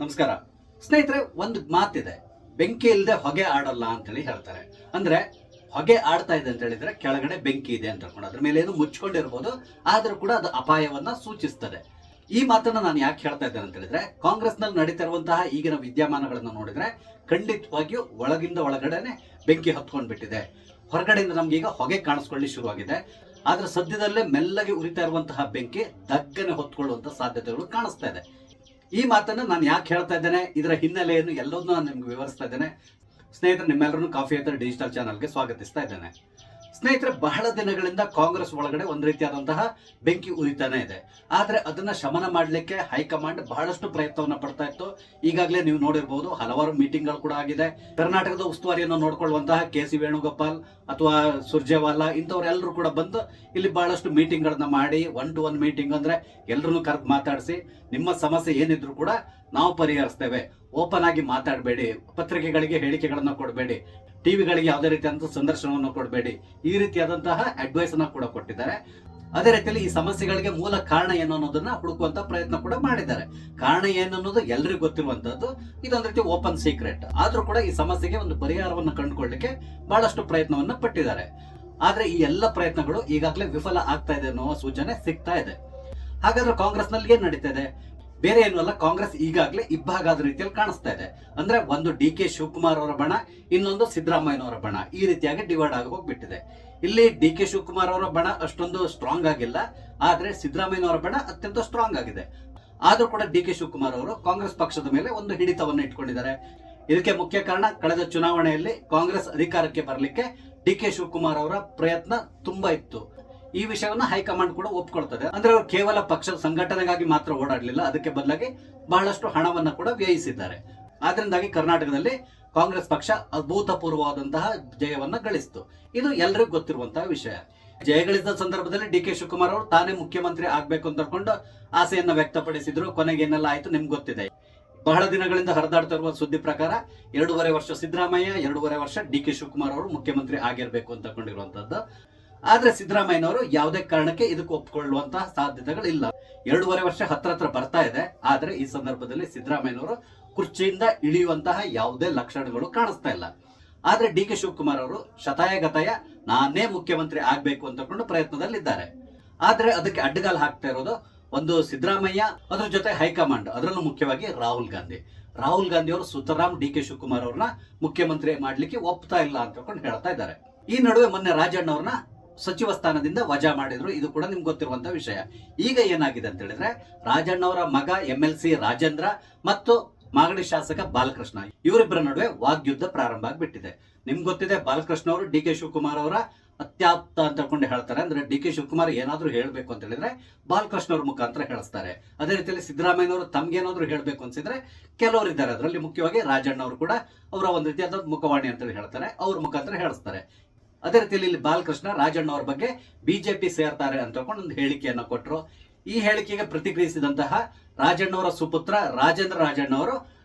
ನಮಸ್ಕಾರ ಸ್ನೇಹಿತರೆ. ಒಂದು ಮಾತಿದೆ, ಬೆಂಕಿ ಇಲ್ಲದೆ ಹೊಗೆ ಆಡಲ್ಲ ಅಂತೇಳಿ ಹೇಳ್ತಾರೆ. ಅಂದ್ರೆ ಹೊಗೆ ಆಡ್ತಾ ಇದೆ ಅಂತ ಹೇಳಿದ್ರೆ ಕೆಳಗಡೆ ಬೆಂಕಿ ಇದೆ ಅಂತ ಹೇಳ್ಕೊಂಡು ಅದ್ರ ಮೇಲೆ ಏನು ಮುಚ್ಕೊಂಡಿರ್ಬೋದು, ಆದ್ರೂ ಕೂಡ ಅದು ಅಪಾಯವನ್ನ ಸೂಚಿಸ್ತದೆ. ಈ ಮಾತನ್ನ ನಾನು ಯಾಕೆ ಹೇಳ್ತಾ ಇದ್ದೇನೆ ಅಂತ ಹೇಳಿದ್ರೆ, ಕಾಂಗ್ರೆಸ್ ನಲ್ಲಿ ನಡೀತಾ ಇರುವಂತಹ ಈಗಿನ ವಿದ್ಯಮಾನಗಳನ್ನ ನೋಡಿದ್ರೆ ಖಂಡಿತವಾಗಿಯೂ ಒಳಗಿಂದ ಒಳಗಡೆನೆ ಬೆಂಕಿ ಹತ್ಕೊಂಡ್ ಬಿಟ್ಟಿದೆ. ಹೊರಗಡೆಯಿಂದ ನಮ್ಗೆ ಈಗ ಹೊಗೆ ಕಾಣಿಸ್ಕೊಳ್ಳಿ ಶುರುವಾಗಿದೆ. ಆದ್ರೆ ಸದ್ಯದಲ್ಲೇ ಮೆಲ್ಲಗೆ ಉರಿತಾ ಇರುವಂತಹ ಬೆಂಕಿ ದಕ್ಕನೆ ಹೊತ್ಕೊಳ್ಳುವಂತ ಸಾಧ್ಯತೆಗಳು ಕಾಣಿಸ್ತಾ ಇದೆ. ಈ ಮಾತನ್ನ ನಾನು ಯಾಕೆ ಹೇಳ್ತಾ ಇದ್ದೇನೆ, ಇದರ ಹಿನ್ನೆಲೆಯನ್ನು ಎಲ್ಲವನ್ನೂ ನಾನು ನಿಮ್ಗೆ ವಿವರಿಸ್ತಾ ಇದ್ದೇನೆ. ಸ್ನೇಹಿತರೆ, ನಿಮ್ಮೆಲ್ಲರೂ ಕಾಫಿ ಹತ್ರ ಡಿಜಿಟಲ್ ಚಾನಲ್ಗೆ ಸ್ವಾಗತಿಸ್ತಾ ಇದ್ದೇನೆ. ಸ್ನೇಹಿತರೆ, ಬಹಳ ದಿನಗಳಿಂದ ಕಾಂಗ್ರೆಸ್ ಒಳಗಡೆ ಒಂದು ರೀತಿಯಾದಂತಹ ಬೆಂಕಿ ಉರಿತಾನೆ ಇದೆ. ಆದ್ರೆ ಅದನ್ನ ಶಮನ ಮಾಡಲಿಕ್ಕೆ ಹೈಕಮಾಂಡ್ ಬಹಳಷ್ಟು ಪ್ರಯತ್ನವನ್ನ ಪಡ್ತಾ ಇತ್ತು. ಈಗಾಗಲೇ ನೀವು ನೋಡಿರಬಹುದು, ಹಲವಾರು ಮೀಟಿಂಗ್ಗಳು ಕೂಡ ಆಗಿದೆ. ಕರ್ನಾಟಕದ ಉಸ್ತುವಾರಿಯನ್ನು ನೋಡ್ಕೊಳ್ಳುವಂತಹ ಕೆ.ಸಿ. ವೇಣುಗೋಪಾಲ್ ಅಥವಾ ಸುರ್ಜೇವಾಲಾ ಇಂಥವರೆಲ್ಲರೂ ಕೂಡ ಬಂದು ಇಲ್ಲಿ ಬಹಳಷ್ಟು ಮೀಟಿಂಗ್ ಗಳನ್ನ ಮಾಡಿ, 1-to-1 ಮೀಟಿಂಗ್ ಅಂದ್ರೆ ಎಲ್ಲರನ್ನು ಕರೆದು ಮಾತಾಡಿಸಿ, ನಿಮ್ಮ ಸಮಸ್ಯೆ ಏನಿದ್ರು ಕೂಡ ನಾವು ಪರಿಹರಿಸ್ತೇವೆ, ಓಪನ್ ಆಗಿ ಮಾತಾಡಬೇಡಿ, ಪತ್ರಿಕೆಗಳಿಗೆ ಹೇಳಿಕೆಗಳನ್ನ ಕೊಡಬೇಡಿ, ಟಿವಿಗಳಿಗೆ ಯಾವುದೇ ರೀತಿಯಾದಂತಹ ಸಂದರ್ಶನವನ್ನು ಕೊಡಬೇಡಿ, ಈ ರೀತಿಯಾದಂತಹ ಅಡ್ವೈಸ್ ಅನ್ನ ಕೂಡ ಕೊಟ್ಟಿದ್ದಾರೆ. ಅದೇ ರೀತಿಯಲ್ಲಿ ಈ ಸಮಸ್ಯೆಗಳಿಗೆ ಮೂಲ ಕಾರಣ ಏನು ಅನ್ನೋದನ್ನ ಹುಡುಕುವಂತ ಪ್ರಯತ್ನ ಕೂಡ ಮಾಡಿದ್ದಾರೆ. ಕಾರಣ ಏನು ಅನ್ನೋದು ಎಲ್ರಿಗೂ ಗೊತ್ತಿರುವಂತದ್ದು, ಇದೊಂದು ರೀತಿ ಓಪನ್ ಸೀಕ್ರೆಟ್. ಆದ್ರೂ ಕೂಡ ಈ ಸಮಸ್ಯೆಗೆ ಒಂದು ಪರಿಹಾರವನ್ನು ಕಂಡುಕೊಳ್ಳಲಿಕ್ಕೆ ಬಹಳಷ್ಟು ಪ್ರಯತ್ನವನ್ನ ಪಟ್ಟಿದ್ದಾರೆ. ಆದ್ರೆ ಈ ಎಲ್ಲ ಪ್ರಯತ್ನಗಳು ಈಗಾಗಲೇ ವಿಫಲ ಆಗ್ತಾ ಇದೆ ಅನ್ನೋ ಸೂಚನೆ ಸಿಗ್ತಾ ಇದೆ. ಹಾಗಾದ್ರೆ ಕಾಂಗ್ರೆಸ್ ನಲ್ಲಿ ಏನ್ ನಡೀತಾ ಇದೆ? ಬೇರೆ ಏನೂ ಅಲ್ಲ, ಕಾಂಗ್ರೆಸ್ ಈಗಾಗಲೇ ಇಬ್ಬಾಗ ಆದ ರೀತಿಯಲ್ಲಿ ಕಾಣಿಸ್ತಾ ಇದೆ. ಅಂದ್ರೆ ಒಂದು ಡಿ.ಕೆ. ಶಿವಕುಮಾರ್ ಅವರ ಬಣ, ಇನ್ನೊಂದು ಸಿದ್ದರಾಮಯ್ಯನವರ ಬಣ, ಈ ರೀತಿಯಾಗಿ ಡಿವೈಡ್ ಆಗಿ ಹೋಗ್ಬಿಟ್ಟಿದೆ. ಇಲ್ಲಿ ಡಿ.ಕೆ. ಶಿವಕುಮಾರ್ ಅವರ ಬಣ ಅಷ್ಟೊಂದು ಸ್ಟ್ರಾಂಗ್ ಆಗಿಲ್ಲ, ಆದ್ರೆ ಸಿದ್ದರಾಮಯ್ಯನವರ ಬಣ ಅತ್ಯಂತ ಸ್ಟ್ರಾಂಗ್ ಆಗಿದೆ. ಆದ್ರೂ ಕೂಡ ಡಿ.ಕೆ. ಶಿವಕುಮಾರ್ ಅವರು ಕಾಂಗ್ರೆಸ್ ಪಕ್ಷದ ಮೇಲೆ ಒಂದು ಹಿಡಿತವನ್ನು ಇಟ್ಕೊಂಡಿದ್ದಾರೆ. ಇದಕ್ಕೆ ಮುಖ್ಯ ಕಾರಣ, ಕಳೆದ ಚುನಾವಣೆಯಲ್ಲಿ ಕಾಂಗ್ರೆಸ್ ಅಧಿಕಾರಕ್ಕೆ ಬರಲಿಕ್ಕೆ ಡಿ.ಕೆ. ಶಿವಕುಮಾರ್ ಅವರ ಪ್ರಯತ್ನ ತುಂಬಾ ಇತ್ತು. ಈ ವಿಷಯವನ್ನ ಹೈಕಮಾಂಡ್ ಕೂಡ ಒಪ್ಕೊಳ್ತದೆ. ಅಂದ್ರೆ ಅವರು ಕೇವಲ ಪಕ್ಷದ ಸಂಘಟನೆಗಾಗಿ ಮಾತ್ರ ಓಡಾಡಲಿಲ್ಲ, ಅದಕ್ಕೆ ಬದಲಾಗಿ ಬಹಳಷ್ಟು ಹಣವನ್ನ ಕೂಡ ವ್ಯಯಿಸಿದ್ದಾರೆ. ಆದ್ರಿಂದಾಗಿ ಕರ್ನಾಟಕದಲ್ಲಿ ಕಾಂಗ್ರೆಸ್ ಪಕ್ಷ ಅಭೂತಪೂರ್ವವಾದಂತಹ ಜಯವನ್ನ ಗಳಿಸಿತು. ಇದು ಎಲ್ಲರಿಗೂ ಗೊತ್ತಿರುವಂತಹ ವಿಷಯ. ಜಯಗಳಿಸಿದ ಸಂದರ್ಭದಲ್ಲಿ ಡಿ.ಕೆ. ಶಿವಕುಮಾರ್ ಅವರು ತಾನೇ ಮುಖ್ಯಮಂತ್ರಿ ಆಗ್ಬೇಕು ಅಂತ ಅನ್ಕೊಂಡು ಆಸೆಯನ್ನ ವ್ಯಕ್ತಪಡಿಸಿದ್ರು. ಕೊನೆಗೆ ಏನೆಲ್ಲ ಆಯ್ತು ನಿಮ್ಗೆ ಗೊತ್ತಿದೆ. ಬಹಳ ದಿನಗಳಿಂದ ಹರಿದಾಡ್ತಾ ಇರುವ ಸುದ್ದಿ ಪ್ರಕಾರ 2.5 ವರ್ಷ ಸಿದ್ದರಾಮಯ್ಯ, 2.5 ವರ್ಷ ಡಿ.ಕೆ. ಶಿವಕುಮಾರ್ ಅವರು ಮುಖ್ಯಮಂತ್ರಿ ಆಗಿರ್ಬೇಕು ಅಂತ ಕೊಂಡಿರುವಂತದ್ದು. ಆದ್ರೆ ಸಿದ್ದರಾಮಯ್ಯನವರು ಯಾವುದೇ ಕಾರಣಕ್ಕೆ ಇದಕ್ಕೆ ಒಪ್ಪಿಕೊಳ್ಳುವಂತಹ ಸಾಧ್ಯತೆಗಳಿಲ್ಲ. 2.5 ವರ್ಷ ಹತ್ರ ಬರ್ತಾ ಇದೆ. ಆದ್ರೆ ಈ ಸಂದರ್ಭದಲ್ಲಿ ಸಿದ್ದರಾಮಯ್ಯನವರು ಕುರ್ಚಿಯಿಂದ ಇಳಿಯುವಂತಹ ಯಾವುದೇ ಲಕ್ಷಣಗಳು ಕಾಣಿಸ್ತಾ ಇಲ್ಲ. ಆದ್ರೆ ಡಿ.ಕೆ. ಶಿವಕುಮಾರ್ ಅವರು ಶತಾಯಗತಾಯ ನಾನೇ ಮುಖ್ಯಮಂತ್ರಿ ಆಗ್ಬೇಕು ಅಂತಕೊಂಡು ಪ್ರಯತ್ನದಲ್ಲಿದ್ದಾರೆ. ಆದ್ರೆ ಅದಕ್ಕೆ ಅಡ್ಡಗಾಲು ಹಾಕ್ತಾ ಇರೋದು ಒಂದು ಸಿದ್ದರಾಮಯ್ಯ, ಅದ್ರ ಜೊತೆ ಹೈಕಮಾಂಡ್, ಅದರಲ್ಲೂ ಮುಖ್ಯವಾಗಿ ರಾಹುಲ್ ಗಾಂಧಿ ಅವರು ಸುತರಾಮ್ ಡಿ.ಕೆ. ಶಿವಕುಮಾರ್ ಅವ್ರನ್ನ ಮುಖ್ಯಮಂತ್ರಿ ಮಾಡ್ಲಿಕ್ಕೆ ಒಪ್ತಾ ಇಲ್ಲ ಅಂತ ಹೇಳ್ತಾ ಇದ್ದಾರೆ. ಈ ನಡುವೆ ಮೊನ್ನೆ ರಾಜಣ್ಣ ಅವ್ರನ್ನ ಸಚಿವ ಸ್ಥಾನದಿಂದ ವಜಾ ಮಾಡಿದ್ರು. ಇದು ಕೂಡ ನಿಮ್ಗೆ ಗೊತ್ತಿರುವಂತಹ ವಿಷಯ. ಈಗ ಏನಾಗಿದೆ ಅಂತ ಹೇಳಿದ್ರೆ, ರಾಜಣ್ಣ ಅವರ ಮಗ MLC ರಾಜೇಂದ್ರ ಮತ್ತು ಮಾಗಡಿ ಶಾಸಕ ಬಾಲಕೃಷ್ಣ, ಇವರಿಬ್ಬರ ನಡುವೆ ವಾಗ್ಯುದ್ಧ ಪ್ರಾರಂಭ ಆಗ್ಬಿಟ್ಟಿದೆ. ನಿಮ್ಗೆ ಗೊತ್ತಿದೆ, ಬಾಲಕೃಷ್ಣ ಅವರು ಡಿ.ಕೆ. ಶಿವಕುಮಾರ್ ಅವರ ಅತ್ಯಾಪ್ತ ಅಂತ ಕೊಂಡು ಹೇಳ್ತಾರೆ. ಅಂದ್ರೆ ಡಿ.ಕೆ. ಶಿವಕುಮಾರ್ ಏನಾದ್ರು ಹೇಳ್ಬೇಕು ಅಂತ ಹೇಳಿದ್ರೆ ಬಾಲಕೃಷ್ಣ ಅವ್ರ ಮುಖಾಂತರ ಹೇಳಿಸ್ತಾರೆ. ಅದೇ ರೀತಿಯಲ್ಲಿ ಸಿದ್ದರಾಮಯ್ಯನವರು ತಮ್ಗೇನಾದ್ರು ಹೇಳ್ಬೇಕು ಅನ್ಸಿದ್ರೆ ಕೆಲವರು ಇದ್ದಾರೆ, ಅದರಲ್ಲಿ ಮುಖ್ಯವಾಗಿ ರಾಜಣ್ಣ ಅವರು ಕೂಡ ಅವರ ಒಂದು ರೀತಿಯಾದ ಮುಖವಾಣಿ ಅಂತ ಹೇಳ್ತಾರೆ, ಅವ್ರ ಮುಖಾಂತರ ಹೇಳಿಸ್ತಾರೆ. ಅದೇ ರೀತಿಯಲ್ಲಿ ಇಲ್ಲಿ ಬಾಲಕೃಷ್ಣ ರಾಜಣ್ಣ ಅವರ ಬಗ್ಗೆ ಬಿಜೆಪಿ ಸೇರ್ತಾರೆ ಅಂತ ಒಂದು ಹೇಳಿಕೆಯನ್ನ ಕೊಟ್ಟರು. ಈ ಹೇಳಿಕೆಗೆ ಪ್ರತಿಕ್ರಿಯಿಸಿದಂತಹ ರಾಜಣ್ಣ ಅವರ ಸುಪುತ್ರ ರಾಜೇಂದ್ರ ರಾಜಣ್ಣ ಅವರು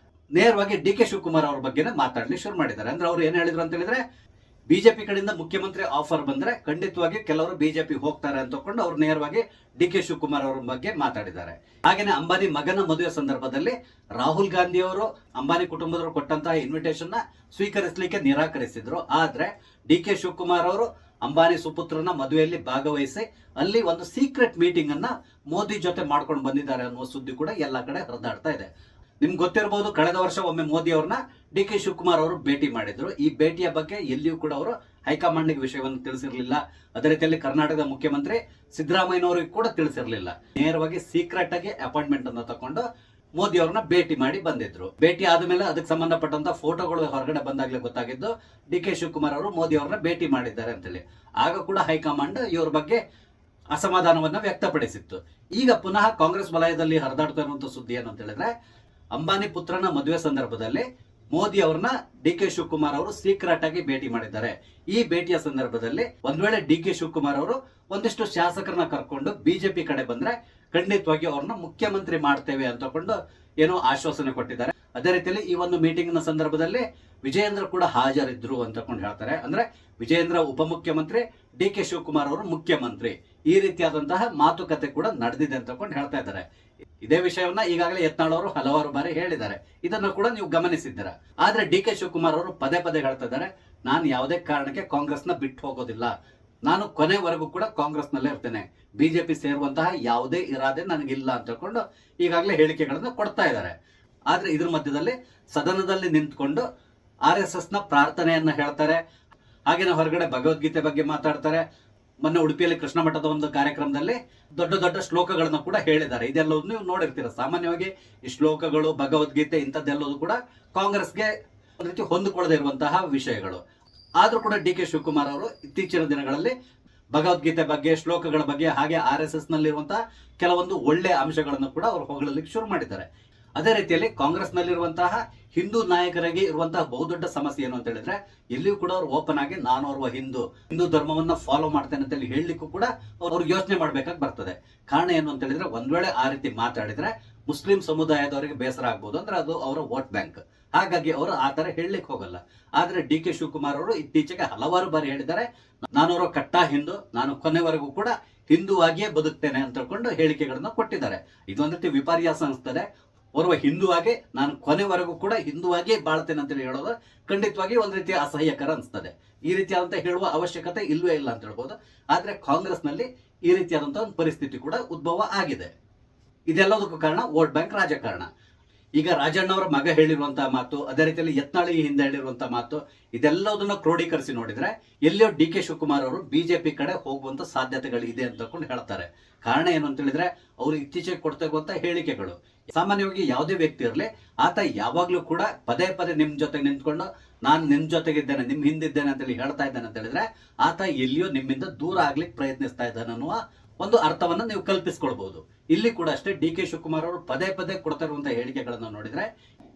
ನೇರವಾಗಿ ಡಿ.ಕೆ. ಶಿವಕುಮಾರ್ ಅವ್ರ ಬಗ್ಗೆ ಮಾತಾಡ್ಲಿಕ್ಕೆ ಶುರು ಮಾಡಿದ್ದಾರೆ. ಅಂದ್ರೆ ಅವ್ರು ಏನ್ ಹೇಳಿದ್ರು ಅಂತ ಹೇಳಿದ್ರೆ, ಬಿಜೆಪಿ ಕಡೆಯಿಂದ ಮುಖ್ಯಮಂತ್ರಿ ಆಫರ್ ಬಂದ್ರೆ ಖಂಡಿತವಾಗಿ ಕೆಲವರು ಬಿಜೆಪಿ ಹೋಗ್ತಾರೆ ಅಂತ ಅವ್ರು ನೇರವಾಗಿ ಡಿ.ಕೆ. ಶಿವಕುಮಾರ್ ಅವರ ಬಗ್ಗೆ ಮಾತಾಡಿದ್ದಾರೆ. ಹಾಗೇನೆ ಅಂಬಾನಿ ಮಗನ ಮದುವೆ ಸಂದರ್ಭದಲ್ಲಿ ರಾಹುಲ್ ಗಾಂಧಿ ಅವರು ಅಂಬಾನಿ ಕುಟುಂಬದವರು ಕೊಟ್ಟಂತಹ ಇನ್ವಿಟೇಷನ್ ನ ಸ್ವೀಕರಿಸಲಿಕ್ಕೆ ನಿರಾಕರಿಸಿದ್ರು. ಆದ್ರೆ ಡಿ.ಕೆ. ಶಿವಕುಮಾರ್ ಅವರು ಅಂಬಾನಿ ಸುಪುತ್ರನ ಮದುವೆಯಲ್ಲಿ ಭಾಗವಹಿಸಿ ಅಲ್ಲಿ ಒಂದು ಸೀಕ್ರೆಟ್ ಮೀಟಿಂಗ್ ಅನ್ನ ಮೋದಿ ಜೊತೆ ಮಾಡ್ಕೊಂಡು ಬಂದಿದ್ದಾರೆ ಅನ್ನುವ ಸುದ್ದಿ ಕೂಡ ಎಲ್ಲಾ ಕಡೆ ಹರಿದಾಡ್ತಾ ಇದೆ. ನಿಮ್ಗೆ ಗೊತ್ತಿರಬಹುದು, ಕಳೆದ ವರ್ಷ ಒಮ್ಮೆ ಮೋದಿ ಅವ್ರನ್ನ ಡಿ.ಕೆ. ಶಿವಕುಮಾರ್ ಅವರು ಭೇಟಿ ಮಾಡಿದ್ರು. ಈ ಭೇಟಿಯ ಬಗ್ಗೆ ಎಲ್ಲಿಯೂ ಕೂಡ ಅವರು ಹೈಕಮಾಂಡ್ ವಿಷಯವನ್ನು ತಿಳಿಸಿರ್ಲಿಲ್ಲ. ಅದೇ ರೀತಿಯಲ್ಲಿ ಕರ್ನಾಟಕದ ಮುಖ್ಯಮಂತ್ರಿ ಸಿದ್ದರಾಮಯ್ಯನವರಿಗೆ ಕೂಡ ತಿಳಿಸಿರ್ಲಿಲ್ಲ. ನೇರವಾಗಿ ಸೀಕ್ರೆಟ್ ಆಗಿ ಅಪಾಯಿಂಟ್ಮೆಂಟ್ ಅನ್ನು ತಕೊಂಡು ಮೋದಿ ಅವ್ರನ್ನ ಭೇಟಿ ಮಾಡಿ ಬಂದಿದ್ರು. ಭೇಟಿ ಆದ್ಮೇಲೆ ಅದಕ್ಕೆ ಸಂಬಂಧಪಟ್ಟಂತ ಫೋಟೋಗಳು ಹೊರಗಡೆ ಬಂದಾಗ್ಲೇ ಗೊತ್ತಾಗಿದ್ದು ಡಿ.ಕೆ. ಶಿವಕುಮಾರ್ ಅವರು ಮೋದಿ ಅವ್ರನ್ನ ಭೇಟಿ ಮಾಡಿದ್ದಾರೆ ಅಂತೇಳಿ. ಆಗ ಕೂಡ ಹೈಕಮಾಂಡ್ ಇವ್ರ ಬಗ್ಗೆ ಅಸಮಾಧಾನವನ್ನ ವ್ಯಕ್ತಪಡಿಸಿತ್ತು. ಈಗ ಪುನಃ ಕಾಂಗ್ರೆಸ್ ವಲಯದಲ್ಲಿ ಹರಿದಾಡ್ತಾ ಇರುವಂತಹ ಸುದ್ದಿ ಏನು ಅಂತ ಹೇಳಿದ್ರೆ, ಅಂಬಾನಿ ಪುತ್ರನ ಮದುವೆ ಸಂದರ್ಭದಲ್ಲಿ ಮೋದಿ ಅವ್ರನ್ನ ಡಿ.ಕೆ. ಶಿವಕುಮಾರ್ ಅವರು ಸೀಕ್ರೆಟ್ ಆಗಿ ಭೇಟಿ ಮಾಡಿದ್ದಾರೆ. ಈ ಭೇಟಿಯ ಸಂದರ್ಭದಲ್ಲಿ ಒಂದ್ ವೇಳೆ ಡಿ.ಕೆ. ಶಿವಕುಮಾರ್ ಅವರು ಒಂದಿಷ್ಟು ಶಾಸಕರನ್ನ ಕರ್ಕೊಂಡು ಬಿಜೆಪಿ ಕಡೆ ಬಂದ್ರೆ ಖಂಡಿತವಾಗಿ ಅವ್ರನ್ನ ಮುಖ್ಯಮಂತ್ರಿ ಮಾಡ್ತೇವೆ ಅಂತಕೊಂಡು ಏನೋ ಆಶ್ವಾಸನೆ ಕೊಟ್ಟಿದ್ದಾರೆ. ಅದೇ ರೀತಿಯಲ್ಲಿ ಈ ಒಂದು ಮೀಟಿಂಗ್ ನ ಸಂದರ್ಭದಲ್ಲಿ ವಿಜಯೇಂದ್ರ ಕೂಡ ಹಾಜರಿದ್ರು ಅಂತ ಹೇಳ್ತಾರೆ. ಅಂದ್ರೆ ವಿಜಯೇಂದ್ರ ಉಪಮುಖ್ಯಮಂತ್ರಿ, ಡಿ.ಕೆ. ಶಿವಕುಮಾರ್ ಅವರು ಮುಖ್ಯಮಂತ್ರಿ, ಈ ರೀತಿಯಾದಂತಹ ಮಾತುಕತೆ ಕೂಡ ನಡೆದಿದೆ ಅಂತ ಹೇಳ್ತಾ ಇದ್ದಾರೆ. ಇದೇ ವಿಷಯವನ್ನ ಈಗಾಗಲೇ ಯತ್ನಾಳ್ ಅವರು ಹಲವಾರು ಬಾರಿ ಹೇಳಿದ್ದಾರೆ. ಇದನ್ನು ಕೂಡ ನೀವು ಗಮನಿಸಿದ್ದೀರಾ. ಆದ್ರೆ ಡಿ ಕೆ ಶಿವಕುಮಾರ್ ಅವರು ಪದೇ ಪದೇ ಹೇಳ್ತಾ ಇದ್ದಾರೆ, ನಾನು ಯಾವುದೇ ಕಾರಣಕ್ಕೆ ಕಾಂಗ್ರೆಸ್ನ ಬಿಟ್ಟು ಹೋಗೋದಿಲ್ಲ, ನಾನು ಕೊನೆವರೆಗೂ ಕೂಡ ಕಾಂಗ್ರೆಸ್ ನಲ್ಲೇ ಇರ್ತೇನೆ, ಬಿಜೆಪಿ ಸೇರುವಂತಹ ಯಾವುದೇ ಇರಾದೆ ನನಗಿಲ್ಲ ಅಂತ ಹೇಳ್ಕೊಂಡು ಈಗಾಗಲೇ ಹೇಳಿಕೆಗಳನ್ನು ಕೊಡ್ತಾ ಇದ್ದಾರೆ. ಆದ್ರೆ ಇದ್ರ ಮಧ್ಯದಲ್ಲಿ ಸದನದಲ್ಲಿ ನಿಂತ್ಕೊಂಡು RSS ನ ಪ್ರಾರ್ಥನೆಯನ್ನ ಹೇಳ್ತಾರೆ. ಹಾಗೇನೆ ಹೊರಗಡೆ ಭಗವದ್ಗೀತೆ ಬಗ್ಗೆ ಮಾತಾಡ್ತಾರೆ. ಮೊನ್ನೆ ಉಡುಪಿಯಲ್ಲಿ ಕೃಷ್ಣ ಮಠದ ಒಂದು ಕಾರ್ಯಕ್ರಮದಲ್ಲಿ ದೊಡ್ಡ ದೊಡ್ಡ ಶ್ಲೋಕಗಳನ್ನ ಕೂಡ ಹೇಳಿದ್ದಾರೆ. ಇದೆಲ್ಲವೂ ನೀವು ನೋಡಿರ್ತೀರ. ಸಾಮಾನ್ಯವಾಗಿ ಈ ಶ್ಲೋಕಗಳು, ಭಗವದ್ಗೀತೆ ಇಂಥದ್ದೆಲ್ಲವೂ ಕೂಡ ಕಾಂಗ್ರೆಸ್ಗೆ ಒಂದು ರೀತಿ ಹೊಂದಿಕೊಳ್ಳದೆ ಇರುವಂತಹ ವಿಷಯಗಳು. ಆದ್ರೂ ಕೂಡ ಡಿ ಕೆ ಶಿವಕುಮಾರ್ ಅವರು ಇತ್ತೀಚಿನ ದಿನಗಳಲ್ಲಿ ಭಗವದ್ಗೀತೆ ಬಗ್ಗೆ, ಶ್ಲೋಕಗಳ ಬಗ್ಗೆ, ಹಾಗೆ RSS ನಲ್ಲಿರುವಂತಹ ಕೆಲವೊಂದು ಒಳ್ಳೆಯ ಅಂಶಗಳನ್ನು ಕೂಡ ಅವರು ಹೊಗಳಲಿಕ್ಕೆ ಶುರು ಮಾಡಿದ್ದಾರೆ. ಅದೇ ರೀತಿಯಲ್ಲಿ ಕಾಂಗ್ರೆಸ್ ನಲ್ಲಿರುವಂತಹ ಹಿಂದೂ ನಾಯಕರಿಗೆ ಇರುವಂತಹ ಬಹುದೊಡ್ಡ ಸಮಸ್ಯೆ ಏನು ಅಂತ ಹೇಳಿದ್ರೆ, ಎಲ್ಲಿಯೂ ಕೂಡ ಅವ್ರು ಓಪನ್ ಆಗಿ ನಾನು ಓರ್ವ ಹಿಂದೂ ಧರ್ಮವನ್ನ ಫಾಲೋ ಮಾಡ್ತೇನೆ ಅಂತ ಹೇಳಿ ಹೇಳಲಿಕ್ಕೂ ಕೂಡ ಅವ್ರು ಯೋಚನೆ ಮಾಡ್ಬೇಕಾಗಿ ಬರ್ತದೆ. ಕಾರಣ ಏನು ಅಂತ ಹೇಳಿದ್ರೆ, ಒಂದ್ ವೇಳೆ ಆ ರೀತಿ ಮಾತಾಡಿದ್ರೆ ಮುಸ್ಲಿಂ ಸಮುದಾಯದವರಿಗೆ ಬೇಸರ ಆಗ್ಬೋದು. ಅಂದ್ರೆ ಅದು ಅವರ ವೋಟ್ ಬ್ಯಾಂಕ್. ಹಾಗಾಗಿ ಅವರು ಆ ತರ ಹೇಳಲಿಕ್ಕೆ ಹೋಗಲ್ಲ. ಆದ್ರೆ ಡಿ ಕೆ ಶಿವಕುಮಾರ್ ಅವರು ಇತ್ತೀಚೆಗೆ ಹಲವಾರು ಬಾರಿ ಹೇಳಿದ್ದಾರೆ, ನಾನವರ ಕಟ್ಟ ಹಿಂದೂ, ನಾನು ಕೊನೆವರೆಗೂ ಕೂಡ ಹಿಂದೂವಾಗಿಯೇ ಬದುಕ್ತೇನೆ ಅಂತ ಹೇಳ್ಕೊಂಡು ಹೇಳಿಕೆಗಳನ್ನ ಕೊಟ್ಟಿದ್ದಾರೆ. ಇದೊಂದ್ ರೀತಿ ವಿಪರ್ಯಾಸ ಅನಿಸ್ತದೆ. ಓರ್ವ ಹಿಂದೂವಾಗಿ ನಾನು ಕೊನೆವರೆಗೂ ಕೂಡ ಹಿಂದೂವಾಗಿಯೇ ಬಾಳ್ತೇನೆ ಅಂತೇಳಿ ಹೇಳೋದು ಖಂಡಿತವಾಗಿ ಒಂದ್ ರೀತಿ ಅಸಹ್ಯಕರ ಅನಿಸ್ತದೆ. ಈ ರೀತಿಯಾದಂತ ಹೇಳುವ ಅವಶ್ಯಕತೆ ಇಲ್ವೇ ಇಲ್ಲ ಅಂತ ಹೇಳ್ಬೋದು. ಆದ್ರೆ ಕಾಂಗ್ರೆಸ್ ನಲ್ಲಿ ಈ ರೀತಿಯಾದಂತ ಒಂದು ಪರಿಸ್ಥಿತಿ ಕೂಡ ಉದ್ಭವ ಆಗಿದೆ. ಇದೆಲ್ಲದಕ್ಕೂ ಕಾರಣ ವೋಟ್ ಬ್ಯಾಂಕ್ ರಾಜಕಾರಣ. ಈಗ ರಾಜಣ್ಣ ಅವರ ಮಗ ಹೇಳಿರುವಂತಹ ಮಾತು, ಅದೇ ರೀತಿಯಲ್ಲಿ ಯತ್ನಾಳಿ ಹಿಂದೆ ಹೇಳಿರುವಂತಹ ಮಾತು, ಇದೆಲ್ಲದನ್ನ ಕ್ರೋಢೀಕರಿಸಿ ನೋಡಿದ್ರೆ ಎಲ್ಲಿಯೋ ಡಿ ಕೆ ಶಿವಕುಮಾರ್ ಅವರು ಬಿಜೆಪಿ ಕಡೆ ಹೋಗುವಂತ ಸಾಧ್ಯತೆಗಳು ಇದೆ ಅಂತ ಹೇಳ್ತಾರೆ. ಕಾರಣ ಏನು ಅಂತ ಹೇಳಿದ್ರೆ, ಅವರು ಇತ್ತೀಚೆಗೆ ಕೊಡ್ತಾ ಇರುವಂತಹ ಹೇಳಿಕೆಗಳು. ಸಾಮಾನ್ಯವಾಗಿ ಯಾವುದೇ ವ್ಯಕ್ತಿ ಇರಲಿ, ಆತ ಯಾವಾಗ್ಲೂ ಕೂಡ ಪದೇ ಪದೇ ನಿಮ್ ಜೊತೆಗೆ ನಿಂತ್ಕೊಂಡು ನಾನು ನಿಮ್ ಜೊತೆಗಿದ್ದೇನೆ, ನಿಮ್ ಹಿಂದಿದ್ದೇನೆ ಅಂತೇಳಿ ಹೇಳ್ತಾ ಇದ್ದೇನೆ ಅಂತ ಹೇಳಿದ್ರೆ, ಆತ ಎಲ್ಲಿಯೋ ನಿಮ್ಮಿಂದ ದೂರ ಆಗ್ಲಿಕ್ಕೆ ಪ್ರಯತ್ನಿಸ್ತಾ ಇದ್ದಾನೆ ಅನ್ನುವ ಒಂದು ಅರ್ಥವನ್ನ ನೀವು ಕಲ್ಪಿಸ್ಕೊಳ್ಬಹುದು. ಇಲ್ಲಿ ಕೂಡ ಅಷ್ಟೇ, ಡಿ ಕೆ ಶಿವಕುಮಾರ್ ಅವರು ಪದೇ ಪದೇ ಕೊಡ್ತಾ ಇರುವಂತಹ ಹೇಳಿಕೆಗಳನ್ನ ನೋಡಿದ್ರೆ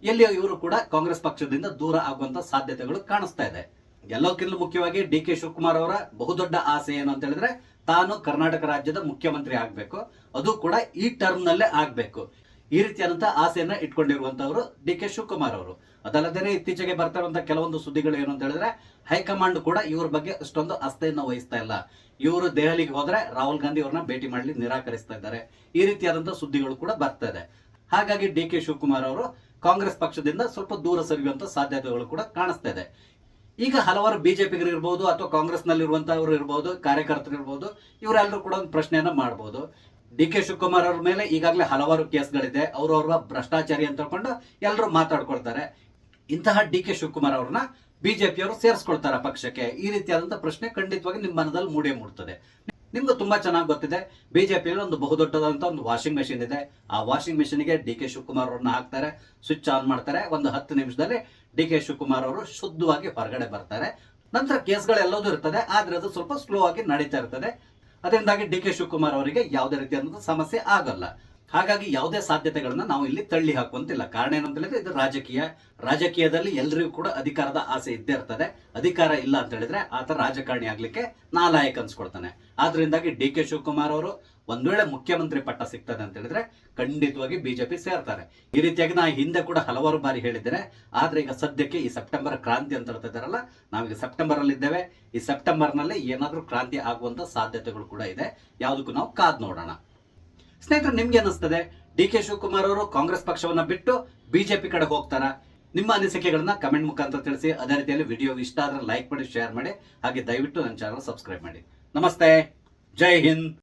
ಎಲ್ಲಿಯೋ ಇವರು ಕೂಡ ಕಾಂಗ್ರೆಸ್ ಪಕ್ಷದಿಂದ ದೂರ ಆಗುವಂತ ಸಾಧ್ಯತೆಗಳು ಕಾಣಿಸ್ತಾ ಇದೆ. ಎಲ್ಲಕ್ಕಿಂತ ಮುಖ್ಯವಾಗಿ ಡಿ ಕೆ ಶಿವಕುಮಾರ್ ಅವರ ಬಹುದೊಡ್ಡ ಆಸೆ ಏನು ಅಂತ ಹೇಳಿದ್ರೆ, ತಾನು ಕರ್ನಾಟಕ ರಾಜ್ಯದ ಮುಖ್ಯಮಂತ್ರಿ ಆಗ್ಬೇಕು, ಅದು ಕೂಡ ಈ ಟರ್ಮ್ ನಲ್ಲೇ ಆಗ್ಬೇಕು. ಈ ರೀತಿಯಾದಂತಹ ಆಸೆಯನ್ನ ಇಟ್ಕೊಂಡಿರುವಂತವರು ಡಿ ಕೆ ಶಿವಕುಮಾರ್ ಅವರು. ಅದಲ್ಲದೆ ಇತ್ತೀಚೆಗೆ ಬರ್ತಾ ಇರುವಂತಹ ಕೆಲವೊಂದು ಸುದ್ದಿಗಳು ಏನು ಅಂತ ಹೇಳಿದ್ರೆ, ಹೈಕಮಾಂಡ್ ಕೂಡ ಇವ್ರ ಬಗ್ಗೆ ಅಷ್ಟೊಂದು ಆಸ್ಥೆಯನ್ನು ವಹಿಸ್ತಾ ಇಲ್ಲ. ಇವರು ದೆಹಲಿಗೆ ಹೋದ್ರೆ ರಾಹುಲ್ ಗಾಂಧಿ ಅವ್ರನ್ನ ಭೇಟಿ ಮಾಡಲಿ ನಿರಾಕರಿಸ್ತಾ ಇದ್ದಾರೆ. ಈ ರೀತಿಯಾದಂತಹ ಸುದ್ದಿಗಳು ಕೂಡ ಬರ್ತಾ ಇದೆ. ಹಾಗಾಗಿ ಡಿ ಕೆ ಶಿವಕುಮಾರ್ ಅವರು ಕಾಂಗ್ರೆಸ್ ಪಕ್ಷದಿಂದ ಸ್ವಲ್ಪ ದೂರ ಸರಿಯುವಂತ ಸಾಧ್ಯತೆಗಳು ಕೂಡ ಕಾಣಿಸ್ತಾ ಇದೆ. ಈಗ ಹಲವಾರು ಬಿಜೆಪಿಗರು ಇರ್ಬೋದು, ಅಥವಾ ಕಾಂಗ್ರೆಸ್ ನಲ್ಲಿರುವಂತಹವರು ಇರ್ಬೋದು, ಕಾರ್ಯಕರ್ತರು ಇರ್ಬೋದು, ಇವರೆಲ್ಲರೂ ಕೂಡ ಒಂದು ಪ್ರಶ್ನೆಯನ್ನ ಮಾಡಬಹುದು. ಡಿ ಕೆ ಶಿವಕುಮಾರ್ ಅವ್ರ ಮೇಲೆ ಈಗಾಗಲೇ ಹಲವಾರು ಕೇಸ್ಗಳಿದೆ, ಅವ್ರವ್ರ ಭ್ರಷ್ಟಾಚಾರಿ ಅಂತ ಹೇಳ್ಕೊಂಡು ಎಲ್ಲರೂ ಮಾತಾಡ್ಕೊಳ್ತಾರೆ. ಇಂತಹ ಡಿ ಕೆ ಶಿವಕುಮಾರ್ ಅವ್ರನ್ನ ಬಿಜೆಪಿಯವರು ಸೇರಿಸ್ಕೊಳ್ತಾರ ಪಕ್ಷಕ್ಕೆ? ಈ ರೀತಿಯಾದಂತಹ ಪ್ರಶ್ನೆ ಖಂಡಿತವಾಗಿ ನಿಮ್ಮ ಮನದಲ್ಲಿ ಮೂಡೇ ಮೂಡ್ತದೆ. ನಿಮ್ಗೆ ತುಂಬಾ ಚೆನ್ನಾಗಿ ಗೊತ್ತಿದೆ, ಬಿಜೆಪಿಯಲ್ಲಿ ಒಂದು ಬಹುದೊಡ್ಡದಂತ ಒಂದು ವಾಷಿಂಗ್ ಮೆಷಿನ್ ಇದೆ. ಆ ವಾಷಿಂಗ್ ಮೆಷಿನ್ಗೆ ಡಿ ಕೆ ಶಿವಕುಮಾರ್ ಅವ್ರನ್ನ ಹಾಕ್ತಾರೆ, ಸ್ವಿಚ್ ಆನ್ ಮಾಡ್ತಾರೆ. ಒಂದು 10 ನಿಮಿಷದಲ್ಲಿ ಡಿ ಕೆ ಶಿವಕುಮಾರ್ ಅವರು ಶುದ್ಧವಾಗಿ ಹೊರಗಡೆ ಬರ್ತಾರೆ. ನಂತರ ಕೇಸ್ಗಳೆಲ್ಲದೂ ಇರ್ತದೆ, ಆದ್ರೆ ಅದು ಸ್ವಲ್ಪ ಸ್ಲೋ ಆಗಿ ನಡೀತಾ ಇರ್ತದೆ. ಅದರಿಂದಾಗಿ ಡಿ ಕೆ ಶಿವಕುಮಾರ್ ಅವರಿಗೆ ಯಾವುದೇ ರೀತಿಯಾದಂತಹ ಸಮಸ್ಯೆ ಆಗಲ್ಲ. ಹಾಗಾಗಿ ಯಾವುದೇ ಸಾಧ್ಯತೆಗಳನ್ನ ನಾವು ಇಲ್ಲಿ ತಳ್ಳಿ ಹಾಕುವಂತಿಲ್ಲ. ಕಾರಣ ಏನಂತ ಹೇಳಿದ್ರೆ, ಇದು ರಾಜಕೀಯದಲ್ಲಿ ಎಲ್ಲರಿಗೂ ಕೂಡ ಅಧಿಕಾರದ ಆಸೆ ಇದ್ದೇ ಇರ್ತದೆ. ಅಧಿಕಾರ ಇಲ್ಲ ಅಂತ ಹೇಳಿದ್ರೆ ಆತ ರಾಜಕಾರಣಿ ಆಗ್ಲಿಕ್ಕೆ ನಾಲಾಯಕ್ ಅನ್ಸ್ಕೊಳ್ತಾನೆ. ಆದ್ರಿಂದಾಗಿ ಡಿ ಕೆ ಶಿವಕುಮಾರ್ ಅವರು ಒಂದ್ ವೇಳೆ ಮುಖ್ಯಮಂತ್ರಿ ಪಟ್ಟ ಸಿಗ್ತದೆ ಅಂತ ಹೇಳಿದ್ರೆ ಖಂಡಿತವಾಗಿ ಬಿಜೆಪಿ ಸೇರ್ತಾರೆ. ಈ ರೀತಿಯಾಗಿ ನಾ ಹಿಂದೆ ಕೂಡ ಹಲವಾರು ಬಾರಿ ಹೇಳಿದ್ದೇನೆ. ಆದ್ರೆ ಈಗ ಸದ್ಯಕ್ಕೆ ಈ ಸೆಪ್ಟೆಂಬರ್ ಕ್ರಾಂತಿ ಅಂತ ಹೇಳ್ತಿದ್ದಾರಲ್ಲ, ನಾವೀಗ ಸೆಪ್ಟೆಂಬರ್ ಅಲ್ಲಿ ಇದ್ದೇವೆ. ಈ ಸೆಪ್ಟೆಂಬರ್ ನಲ್ಲಿ ಏನಾದ್ರೂ ಕ್ರಾಂತಿ ಆಗುವಂತ ಸಾಧ್ಯತೆಗಳು ಕೂಡ ಇದೆ. ಯಾವುದಕ್ಕೂ ನಾವು ಕಾದ್ ನೋಡೋಣ. ಸ್ನೇಹಿತರೆ, ನಿಮ್ಗೆ ಅನಿಸ್ತದೆ ಡಿ ಕೆ ಶಿವಕುಮಾರ್ ಅವರು ಕಾಂಗ್ರೆಸ್ ಪಕ್ಷವನ್ನ ಬಿಟ್ಟು ಬಿಜೆಪಿ ಕಡೆ ಹೋಗ್ತಾರಾ? ನಿಮ್ಮ ಅನಿಸಿಕೆಗಳನ್ನ ಕಮೆಂಟ್ ಮುಖಾಂತರ ತಿಳಿಸಿ. ಅದೇ ರೀತಿಯಲ್ಲಿ ವಿಡಿಯೋ ಇಷ್ಟ ಆದ್ರೆ ಲೈಕ್ ಮಾಡಿ, ಶೇರ್ ಮಾಡಿ, ಹಾಗೆ ದಯವಿಟ್ಟು ನನ್ನ ಚಾನಲ್ ಸಬ್ಸ್ಕ್ರೈಬ್ ಮಾಡಿ. ನಮಸ್ತೆ, ಜೈ ಹಿಂದ್.